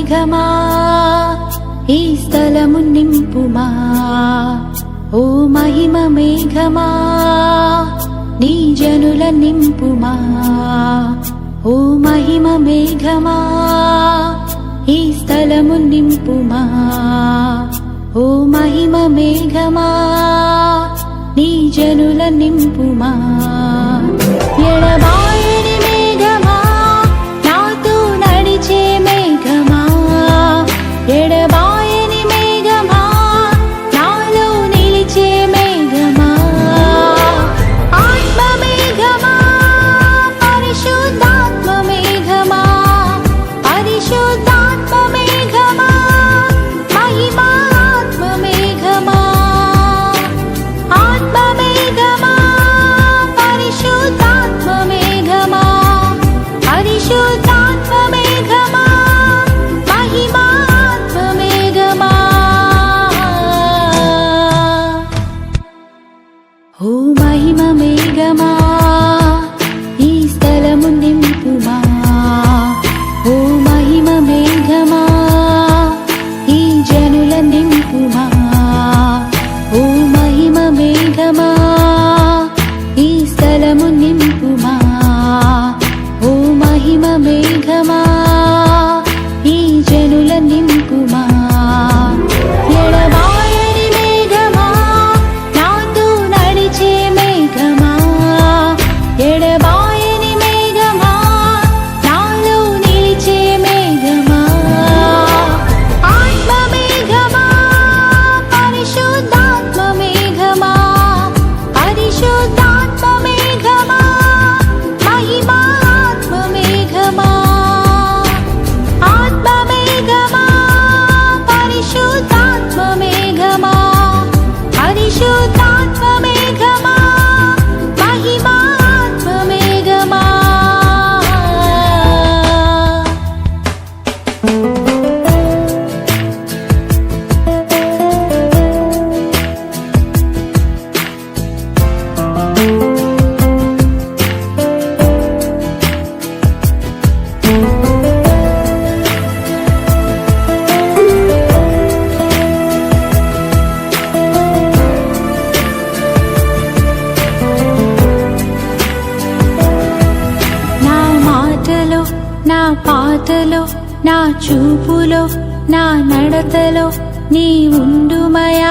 మేఘమా ఈ స్థలము నింపుమా ఓ మహిమ మేఘమా నీ జనుల నింపుమా ఓ మహిమ మేఘమా ఈ స్థలము నింపుమా ఓ మహిమ మేఘమా నీ జనుల నింపుమా ఎడబాయని మేఘమా నాతో నడిచే మేఘమా ఎడబాయని మేఘమా నాలో నిలిచే మేఘమా ఆత్మ మేఘమా పరిశుద్ధాత్మ మేఘమా పరిశుద్ధాత్మ మేఘమా మహిమా ఆత్మ మేఘమా ఆత్మ మేఘమా పరిశుద్ధాత్మ మేఘమా పరిశుద్ధాత్మ మేఘమా మహిమా ఆత్మ మేఘమా ఓ మహిమ మేఘమా ఈ స్థలము నింపుమా ఓ మహిమ మేఘమా ఈ జనుల నింపుమా ఓ మహిమ మేఘమా ఈ స్థలము నింపుమా ఓ మహిమ మేఘమా ఈ జనుల నింపుమా ఎడబాయని మేఘమా నాతో నడిచే మేఘమా ఎడబాయని మేఘమా నాలో నిలిచే మేఘమా ఆత్మ మేఘమా పరిశుద్ధాత్మ మేఘమా పరిశుద్ధాత్మ మేఘమా మహిమా ఆత్మ మేఘమా ఆత్మ మేఘమా పరిశుద్ధాత్మ మేఘమా పరిశుద్ధాత్మ మేఘమా మహిమా ఆత్మ మేఘమా నా మాటలో నా పాటలో నా చూపులో నా నడతలో నీ ఉండుమయా